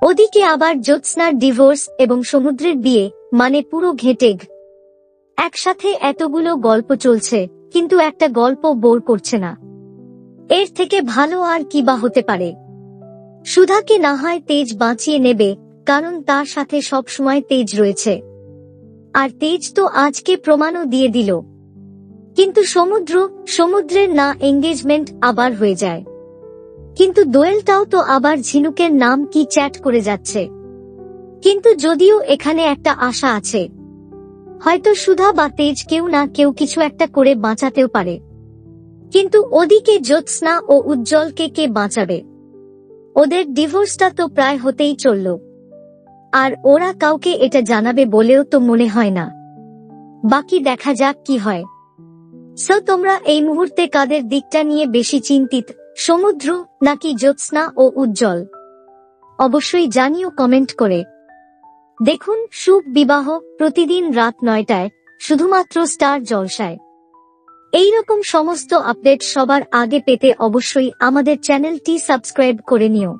ওদিকে আবার জ্যোৎস্নার ডিভোর্স এবং সমুদ্রের বিয়ে, মানে পুরো ঘেঁটেঘ। একসাথে এতগুলো গল্প চলছে, কিন্তু একটা গল্প বোর করছে না। এর থেকে ভালো আর কি বা হতে পারে। সুধাকে না হয় তেজ বাঁচিয়ে নেবে, কারণ তার সাথে সবসময় তেজ রয়েছে, আর তেজ তো আজকে প্রমাণও দিয়ে দিল। কিন্তু সমুদ্রের না এঙ্গেজমেন্ট আবার হয়ে যায়। কিন্তু দোয়েলটাও তো আবার ঝিনুকের নাম কি চ্যাট করে যাচ্ছে। কিন্তু যদিও এখানে একটা আশা আছে, হয়তো সুধা বা তেজ কেউ না কেউ কিছু একটা করে বাঁচাতেও পারে। কিন্তু ওদিকে জ্যোৎস্না ও উজ্জ্বলকে কে বাঁচাবে? ওদের ডিভোর্সটা তো প্রায় হতেই চলল, আর ওরা কাউকে এটা জানাবে বলেও তো মনে হয় না। বাকি দেখা যাক কি হয়। সো তোমরা এই মুহূর্তে কাদের দিকটা নিয়ে বেশি চিন্তিত, সমুদ্র নাকি জ্যোৎস্না ও উজ্জ্বল? অবশ্যই জানিও কমেন্ট করে। দেখুন শুভ বিবাহ প্রতিদিন রাত 9টায়, শুধুমাত্র স্টার জলসায়। এইরকম সমস্ত আপডেট সবার আগে পেতে অবশ্যই আমাদের চ্যানেলটি সাবস্ক্রাইব করে নিও।